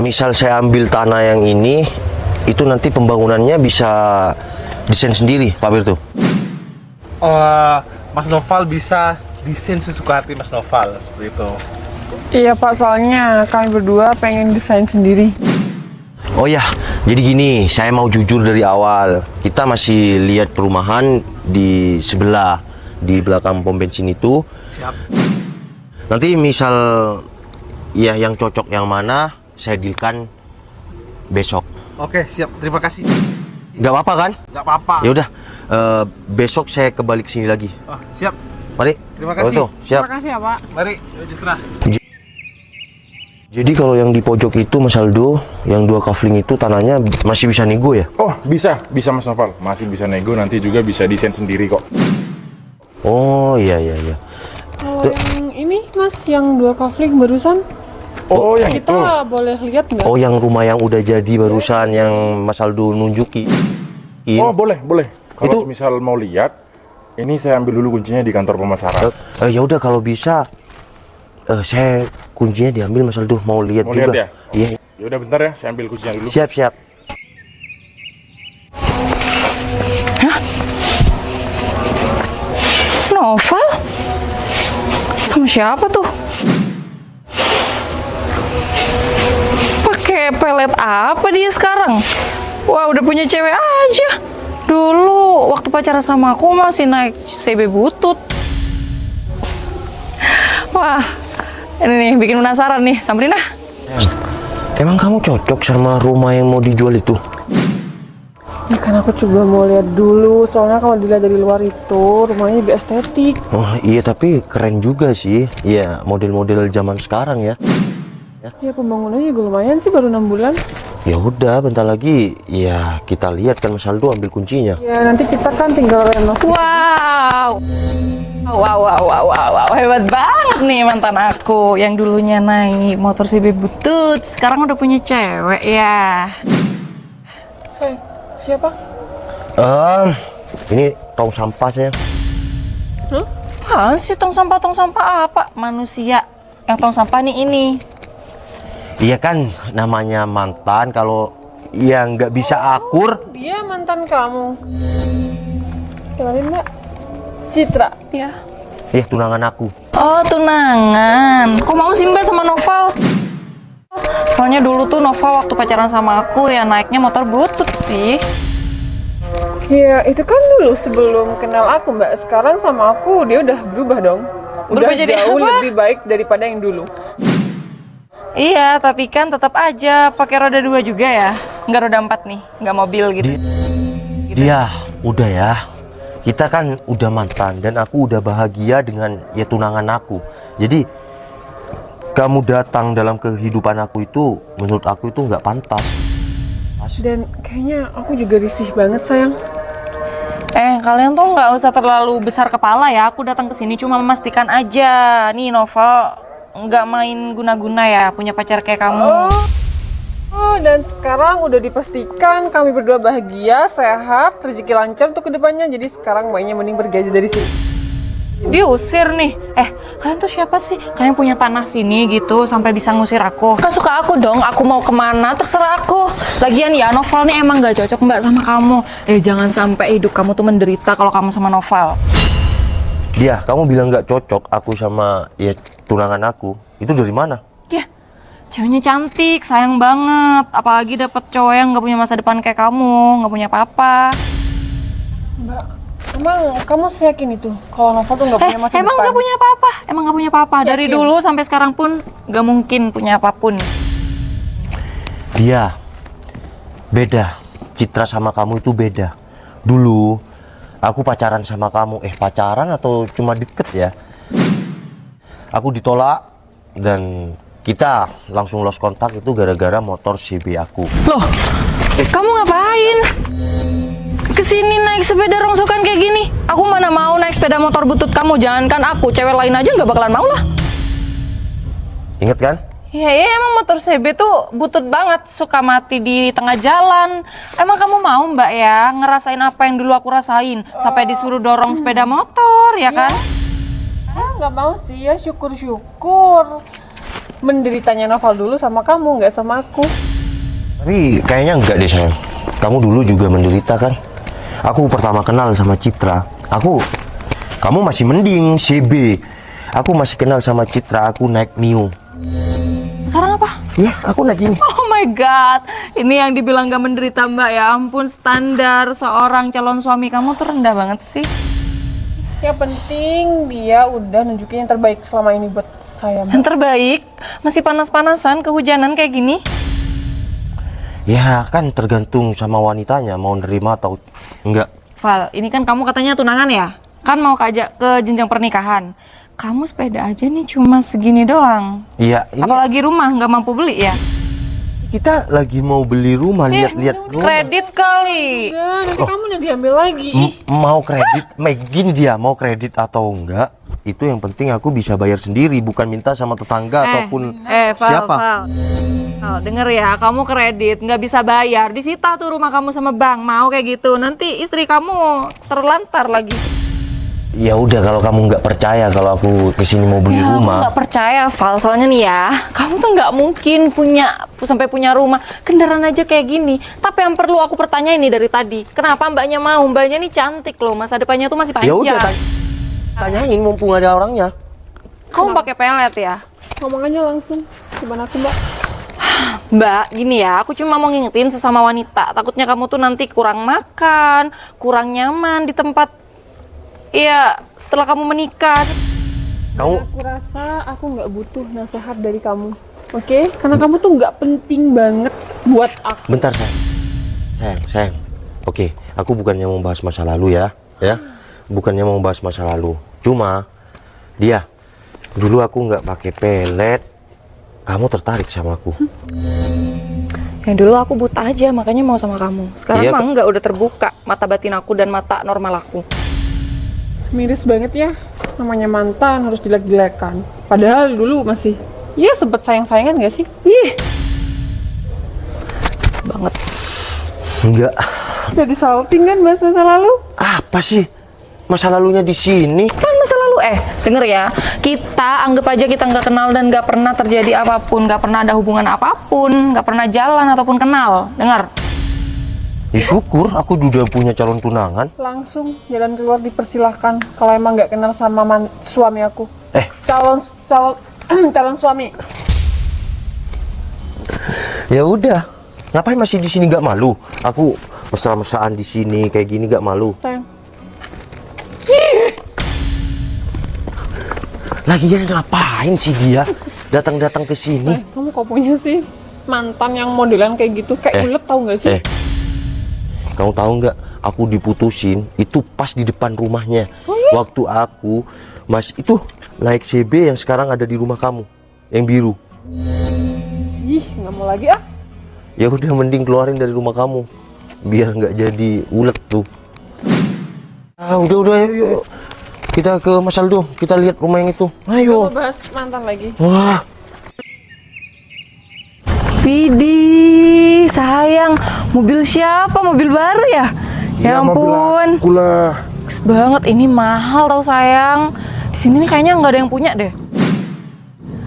misal saya ambil tanah yang ini, itu nanti pembangunannya bisa desain sendiri, Pak Berto? Mas Noval bisa desain sesuka hati Mas Noval, seperti itu. Iya Pak, soalnya kami berdua pengen desain sendiri. Oh ya, jadi gini, saya mau jujur dari awal. Kita masih lihat perumahan di sebelah, di belakang pom bensin itu. Siap. Nanti misal ya yang cocok yang mana, saya dealkan besok. Oke, siap. Terima kasih. Nggak apa-apa kan? Nggak apa-apa. Ya udah, besok saya kembali ke sini lagi. Oh, siap. Mari. Terima kasih. Berto, siap. Terima kasih ya Pak. Mari, Citra. Jadi kalau yang di pojok itu Mas Aldo, yang 2 kafling itu tanahnya masih bisa nego ya? Oh, bisa Mas Noval. Masih bisa nego, nanti juga bisa desain sendiri kok. Oh iya. Kalau yang ini Mas, yang 2 kafling barusan, Oh, yang itu. kita boleh lihat nggak? Oh, yang rumah yang udah jadi barusan yang Mas Aldo nunjukin. Oh, boleh. Kalau Itu- misal mau lihat, ini saya ambil dulu kuncinya di kantor pemasaran. Ya udah kalau bisa, saya kuncinya diambil Mas Aldo, mau lihat Mau juga. lihat ya? Iya. Ya udah bentar ya, saya ambil kuncinya dulu. Siap. Noval? Sama siapa tuh? Pakai pelet apa dia sekarang? Wah, udah punya cewek aja. Dulu waktu pacaran sama aku masih naik CB butut. Wah, ini nih bikin penasaran nih, samperin ah. Emang kamu cocok sama rumah yang mau dijual itu? Ya kan aku juga mau lihat dulu, soalnya kalau dilihat dari luar itu rumahnya lebih estetik. Oh iya, tapi keren juga sih. Iya, model-model zaman sekarang ya. Ya pembangunannya juga lumayan sih, baru 6 bulan. Ya udah, bentar lagi ya kita lihat kan Mas Aldo ambil kuncinya. Ya nanti kita kan tinggal renovasi. Wow, hebat banget nih mantan aku yang dulunya naik motor CB butut, sekarang udah punya cewek ya. Siapa? Ini tong sampah saya. Apaan sih tong sampah apa? Manusia yang tong sampah nih ini. Iya kan, namanya mantan, kalau yang nggak bisa akur. Dia mantan kamu. Kenalin Mbak, Citra. Ya. Ya, tunangan aku. Oh, tunangan. Kok mau sih Mbak sama Noval? Soalnya dulu tuh Noval waktu pacaran sama aku ya naiknya motor butut sih. Ya itu kan dulu sebelum kenal aku Mbak. Sekarang sama aku dia udah berubah dong. Udah Berubah jadi jauh apa? lebih baik daripada yang dulu. Iya, tapi kan tetap aja pakai roda 2 juga ya. Nggak roda 4 nih, nggak mobil gitu. Dia, udah ya. Kita kan udah mantan dan aku udah bahagia dengan ya tunangan aku. Jadi kamu datang dalam kehidupan aku itu, menurut aku itu nggak pantas. Dan kayaknya aku juga risih banget sayang. Kalian tuh nggak usah terlalu besar kepala ya. Aku datang ke sini cuma memastikan aja. Nih Noval nggak main guna-guna ya, punya pacar kayak kamu. Oh, dan sekarang udah dipastikan kami berdua bahagia, sehat, rezeki lancar untuk kedepannya. Jadi sekarang mainnya mending pergi aja dari sini. Diusir nih. Kalian tuh siapa sih? Kalian punya tanah sini gitu sampai bisa ngusir aku? Kan suka aku dong, aku mau kemana terserah aku. Lagian ya Noval nih emang gak cocok Mbak sama kamu. Jangan sampai hidup kamu tuh menderita kalau kamu sama Noval. Dia, kamu bilang nggak cocok aku sama ya tunangan aku. Itu dari mana? Ya, ceweknya cantik, sayang banget. Apalagi dapet cowok yang gak punya masa depan kayak kamu, gak punya apa-apa. Mbak, emang kamu yakin itu kalau Nova tuh nggak punya masa Emang depan? gak punya apa-apa? Emang gak punya apa-apa? Dari Yakin? dulu sampai sekarang pun gak mungkin punya apapun. Dia beda. Citra sama kamu itu beda. Dulu aku pacaran sama kamu, pacaran atau cuma deket ya? Aku ditolak dan kita langsung lost kontak itu gara-gara motor CB aku. Loh, kamu ngapain? Kesini naik sepeda rongsokan kayak gini? Aku mana mau naik sepeda motor butut kamu? Jangankan aku, cewek lain aja nggak bakalan mau lah. Ingat kan? Ya emang motor CB tuh butut banget, suka mati di tengah jalan. Emang kamu mau Mbak ya ngerasain apa yang dulu aku rasain? Sampai disuruh dorong sepeda motor, ya kan? Nggak mau sih ya, syukur-syukur. menderitanya Noval dulu sama kamu, nggak sama aku. Tapi kayaknya enggak deh sayang. Kamu dulu juga menderita kan? Aku pertama kenal sama Citra. Kamu masih mending CB. Aku masih kenal sama Citra. Aku naik Mio. Sekarang apa? Ya, aku naik ini. Oh my god, ini yang dibilang gak menderita mbak. Ya ampun, standar seorang calon suami kamu tuh rendah banget sih. Yang penting dia udah nunjukin yang terbaik selama ini buat saya, Mbak. Yang terbaik, masih panas-panasan, kehujanan kayak gini. Ya kan tergantung sama wanitanya mau nerima atau enggak. Val, ini kan kamu katanya tunangan ya? Kan mau kajak ke jenjang pernikahan. Kamu sepeda aja nih cuma segini doang. Iya, ini Apalagi rumah nggak mampu beli ya? kita lagi mau beli rumah, lihat-lihat rumah. Kredit kali. Enggak, nanti kamu yang diambil lagi. Mau kredit, gini dia mau kredit atau enggak, itu yang penting aku bisa bayar sendiri, bukan minta sama tetangga ataupun Val, siapa. Val, denger ya, kamu kredit nggak bisa bayar, disita tuh rumah kamu sama bank. Mau kayak gitu, nanti istri kamu terlantar lagi. Ya udah, kalau kamu nggak percaya kalau aku kesini mau beli Aku rumah, nggak percaya, Val. Soalnya nih ya, kamu tuh nggak mungkin sampai punya rumah, kendaraan aja kayak gini. Tapi yang perlu aku pertanyain nih dari tadi, kenapa mbaknya mau? Mbaknya nih cantik loh, masa depannya tuh masih panjang. ya udah tanyain mumpung ada orangnya. Kamu pakai pelet ya? Ngomong aja langsung. Gimana aku, Mbak? Mbak, gini ya, aku cuma mau ngingetin sesama wanita. Takutnya kamu tuh nanti kurang makan, kurang nyaman di tempat. Iya, setelah kamu menikah. Aku rasa aku nggak butuh nasihat dari kamu. Oke? Karena kamu tuh nggak penting banget buat aku. Bentar sayang. Oke, aku bukannya mau bahas masa lalu ya. Bukannya mau bahas masa lalu. Cuma dia dulu aku nggak pakai pelet, kamu tertarik sama aku. Ya dulu aku buta aja, makanya mau sama kamu. Sekarang Iya, mah enggak, udah terbuka mata batin aku dan mata normal aku. Miris banget ya. Namanya mantan harus jelek-jelekan. Padahal dulu masih, ya sempet sayang-sayangan gak sih? Ih, banget. Enggak. Jadi salting kan bahas masa lalu? Apa sih? Masa lalunya di sini. Kan masa lalu, denger ya, kita anggap aja kita nggak kenal dan nggak pernah terjadi apapun, nggak pernah ada hubungan apapun, nggak pernah jalan ataupun kenal. Dengar? Ya syukur aku juga punya calon tunangan. Langsung jalan keluar dipersilahkan. Kalau emang nggak kenal sama suami aku. Calon calon suami. Ya udah. Ngapain masih di sini, nggak malu? Aku mesra-mesraan di sini kayak gini nggak malu. Sayang. Lagian ngapain sih dia datang-datang ke sini? Kamu kok punya sih mantan yang modelan kayak gitu, kayak ulet, tahu nggak sih? Kamu tahu nggak? Aku diputusin itu pas di depan rumahnya. Waktu aku itu naik CB yang sekarang ada di rumah kamu, yang biru. Ih, nggak mau lagi ah. Ya udah, mending keluarin dari rumah kamu, biar nggak jadi ulet tuh. Udah, yuk. Kita ke Mas Aldo, kita lihat rumah yang itu. Ayo. Kita bahas mantan lagi. Wah. Widih, sayang, mobil siapa? Mobil baru ya? Ya ampun, Akulah. bagus banget. Ini mahal tau sayang. Di sini nih kayaknya nggak ada yang punya deh.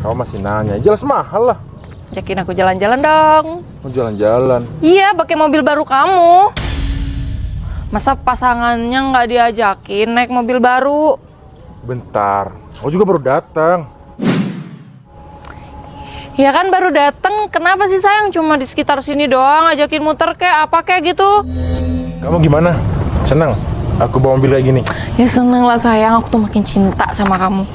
Kamu masih nanya, jelas mahal lah. Yakin aku jalan-jalan dong. Mau jalan-jalan. Iya, pakai mobil baru kamu. Masa pasangannya nggak diajakin naik mobil baru? Bentar, aku juga baru datang. Ya kan baru dateng, kenapa sih sayang? Cuma di sekitar sini doang, ajakin muter kayak apa kayak gitu. Kamu gimana? Senang? Aku bawa mobil kayak gini. Ya seneng lah sayang, aku tuh makin cinta sama kamu.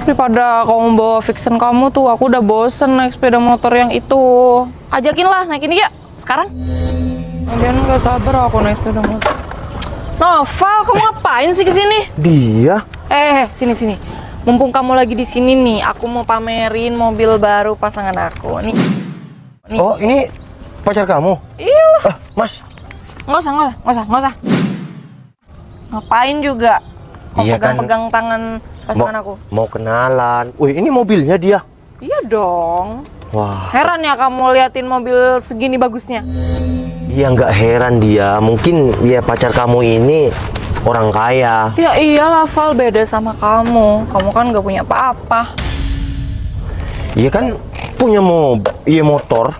Daripada kamu bawa fiction kamu tuh, aku udah bosen naik sepeda motor yang itu. Ajakin lah, naik ini ya, sekarang. Kemudian nggak sabar aku naik sepeda motor. Noval, kamu ngapain sih kesini? Dia? Sini. Mumpung kamu lagi di sini nih, aku mau pamerin mobil baru pasangan aku. Nih. Oh, ini pacar kamu? Iya. Mas. Nggak usah. Ngapain juga? Kok Iya kan, pegang tangan pasangan aku? Mau kenalan. Wih, ini mobilnya dia. Iya dong. Wah. Heran ya kamu liatin mobil segini bagusnya. Iya, nggak heran dia. Mungkin ya pacar kamu ini orang kaya. Ya iyalah Val, beda sama kamu. Kamu kan nggak punya apa-apa. Iya kan, punya motor.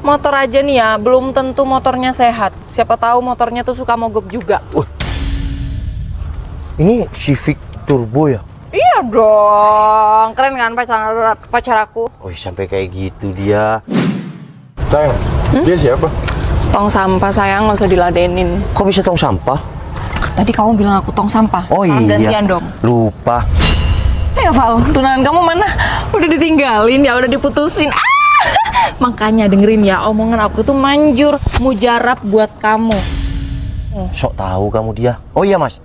Motor aja nih ya, belum tentu motornya sehat. Siapa tahu motornya tuh suka mogok juga. Ini Civic Turbo ya? Iya dong, keren kan pacar aku? Oh, sampai kayak gitu dia. Sayang, dia siapa? Tong sampah sayang, nggak usah diladenin. Kok bisa tong sampah? Tadi kamu bilang aku tong sampah. Oh Sekarang iya. gantian dong. Lupa. Ya Val, tunangan kamu mana? Udah ditinggalin ya, udah diputusin. Makanya dengerin ya, omongan aku tuh manjur, mujarab buat kamu. Sok tahu kamu dia. Oh iya Mas.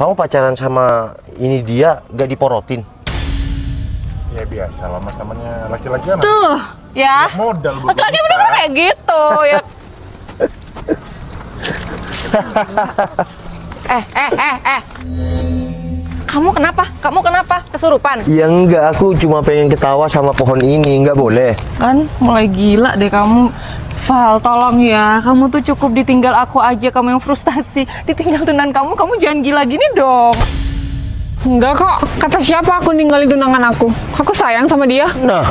Kamu pacaran sama ini dia gak diporotin? Ya biasa lah mas, namanya laki-laki kan. Tuh, ya. Modal buat Laki-laki wanita. bener kayak gitu ya. Kamu kenapa? Kesurupan? Ya enggak, aku cuma pengen ketawa sama pohon ini, nggak boleh. Kan mulai gila deh kamu. Val, tolong ya, kamu tuh cukup ditinggal aku aja, kamu yang frustasi. Ditinggal tunangan kamu jangan gila gini dong. Enggak kok, kata siapa aku ninggalin tunangan aku? Aku sayang sama dia. Nah,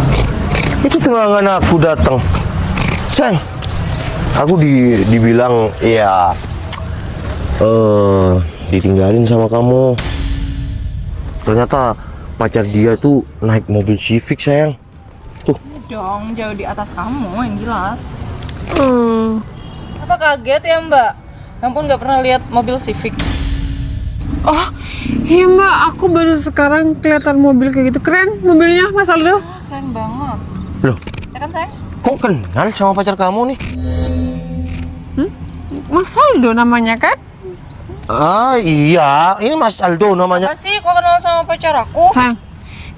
itu tunangan aku datang. Sayang, aku dibilang ya ditinggalin sama kamu. Ternyata pacar dia tuh naik mobil Civic sayang. Tuh. Dong, jauh di atas kamu yang jelas. Apa kaget ya Mbak? Ampun nggak pernah lihat mobil Civic. Oh, iya Mbak, aku baru sekarang kelihatan mobil kayak gitu. Keren mobilnya, Mas Aldo. Keren banget. Loh, Ya kan sayang? kok kenal sama pacar kamu nih? Mas Aldo namanya kan? Ah iya, ini Mas Aldo namanya. Apa sih kok kenal sama pacar aku? Sayang,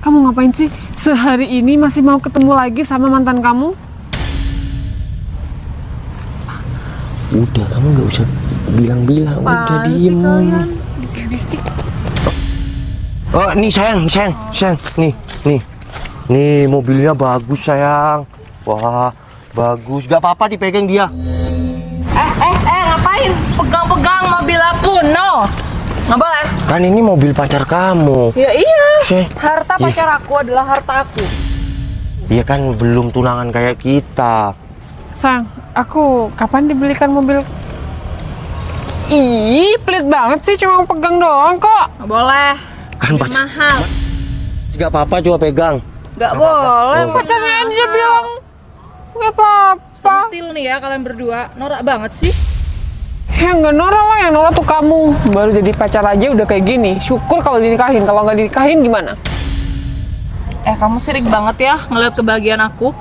kamu ngapain sih sehari ini masih mau ketemu lagi sama mantan kamu? Udah, kamu nggak usah bilang-bilang, udah diem. Bisik-bisik. Oh, nih sayang, nih mobilnya bagus sayang. Wah, bagus. Gak apa-apa dipegang dia. Ngapain? Pegang-pegang mobil aku, no. Nggak boleh. Kan ini mobil pacar kamu. Ya iya. Sih. Harta pacar aku adalah harta aku. Iya kan belum tunangan kayak kita. Sayang, aku kapan dibelikan mobil? Ih, pelit banget sih, cuma pegang doang kok. Nggak boleh. Kan Lebih pacar. mahal. Gak apa-apa, coba pegang. Nggak boleh. Pacarnya aja bilang nggak apa-apa. Sentil nih ya kalian berdua. Norak banget sih. Ya nggak norak lah, yang norak tuh kamu. Baru jadi pacar aja udah kayak gini. Syukur kalau dinikahin, kalau nggak dinikahin gimana? Kamu sirik banget ya ngeliat kebahagiaan aku.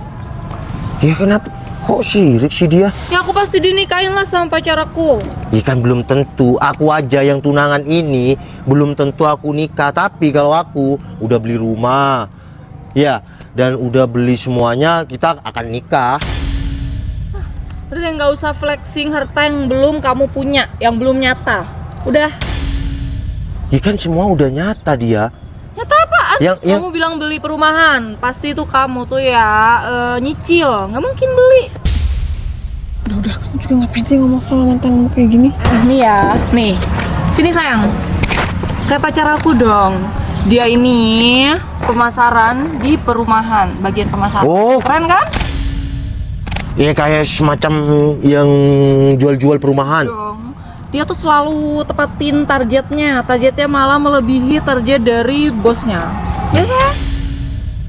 Ya kenapa? Kok sirik sih dia? Ya aku pasti dinikahin lah sama pacar aku. Ya kan belum tentu. Aku aja yang tunangan ini belum tentu aku nikah. Tapi kalau aku udah beli rumah, ya, dan udah beli semuanya, kita akan nikah. Udah nggak usah flexing harta yang belum kamu punya, yang belum nyata. Udah. Ya kan semua udah nyata dia. Nyata apaan? Yang- Kamu bilang beli perumahan, pasti itu kamu tuh ya nyicil, nggak mungkin beli. Udah, kamu juga ngapain sih ngomong sama mantan kamu kayak gini? Nih ya, nih, sini sayang, kayak pacar aku dong. Dia ini pemasaran di perumahan, bagian pemasaran. Oh. Keren kan? Ya kayak semacam yang jual-jual perumahan. Dong. Dia tuh selalu tepatin targetnya malah melebihi target dari bosnya. Ya kan?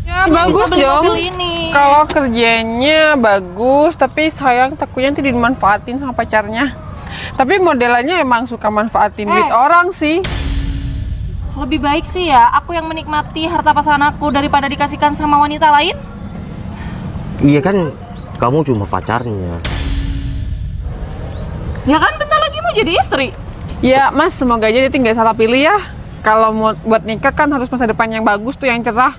Ya Cuma bagus bisa beli dong. mobil ini. Kalau kerjanya bagus, tapi sayang takutnya nanti dimanfaatin sama pacarnya. Tapi modelannya emang suka manfaatin duit orang sih. Lebih baik sih ya, aku yang menikmati harta pasangan aku daripada dikasihkan sama wanita lain. Iya kan, kamu cuma pacarnya. Ya kan, bentar lagi mau jadi istri. Ya Mas, semoga aja dia nggak salah pilih ya. Kalau mau buat nikah kan harus masa depan yang bagus tuh, yang cerah.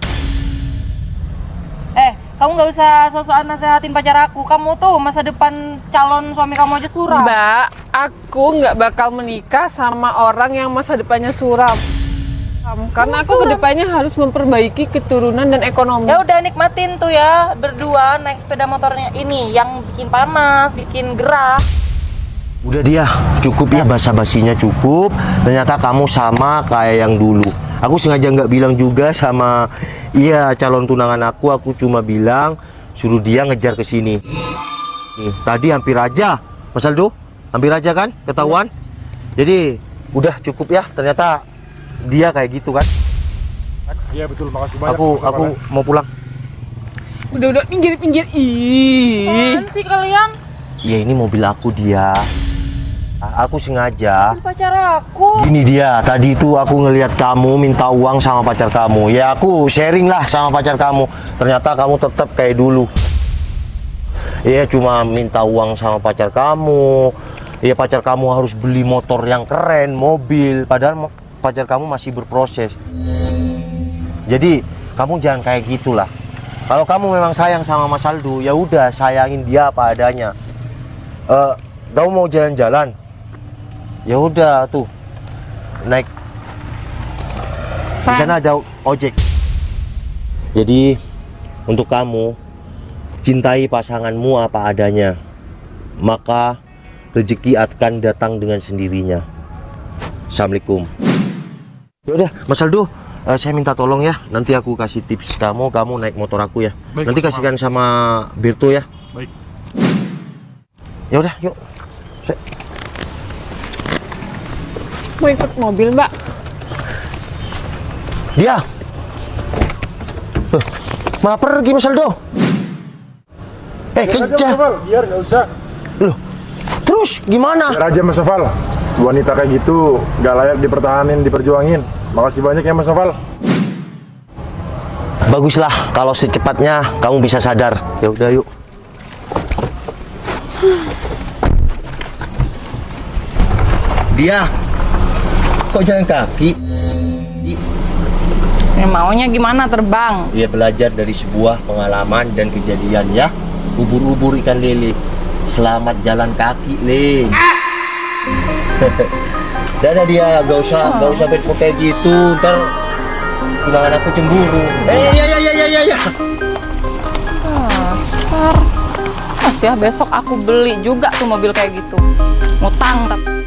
Kamu nggak usah sosokan nasehatin pacar aku. Kamu tuh masa depan calon suami kamu aja suram. Mbak, aku nggak bakal menikah sama orang yang masa depannya suram. Karena aku kedepannya harus memperbaiki keturunan dan ekonomi. Ya udah, nikmatin tuh ya berdua naik sepeda motornya ini yang bikin panas, bikin gerah. Udah dia, cukup ya basa-basinya cukup. Ternyata kamu sama kayak yang dulu. Aku sengaja nggak bilang juga sama calon tunangan aku cuma bilang suruh dia ngejar ke sini. Nih, tadi hampir aja, Mas Aldo, hampir aja kan ketahuan. Jadi udah cukup ya, ternyata dia kayak gitu kan. Iya betul, makasih banyak. Aku mau pulang. Udah pinggir. Apaan sih kalian? Ya ini mobil aku dia. Aku sengaja. Pacar aku. Gini dia, tadi itu aku ngelihat kamu minta uang sama pacar kamu. Ya aku sharing lah sama pacar kamu. Ternyata kamu tetap kayak dulu. Ya cuma minta uang sama pacar kamu. Ya pacar kamu harus beli motor yang keren, mobil. Padahal pacar kamu masih berproses. Jadi kamu jangan kayak gitulah. Kalau kamu memang sayang sama Mas Aldo, ya udah sayangin dia apa adanya. Kamu mau jalan-jalan? Ya udah tuh naik di sana ada ojek. Jadi untuk kamu cintai pasanganmu apa adanya, maka rezeki akan datang dengan sendirinya. Assalamualaikum. Ya udah Mas Aldo, saya minta tolong ya, nanti aku kasih tips kamu naik motor aku ya. Baik, nanti Mas kasihkan sama Berto ya. Baik. Ya udah yuk. Mau ikut mobil, Mbak? Dia malah pergi Mas Aldo. Kejar. Biar nggak usah. Loh, terus gimana? Biar aja Mas Noval. Wanita kayak gitu nggak layak dipertahanin, diperjuangin. Makasih banyak ya Mas Noval. Baguslah kalau secepatnya kamu bisa sadar. Ya udah yuk. Dia kok jalan kaki? Ya, maunya gimana terbang? Dia belajar dari sebuah pengalaman dan kejadian ya. Ubur-ubur ikan lele. Selamat jalan kaki, Le. Dadah dia, gak usah berpikir kayak gitu. Ntar tunangan aku cemburu. Ya. Dasar. Mas ya, besok aku beli juga tuh mobil kayak gitu. Ngutang tapi.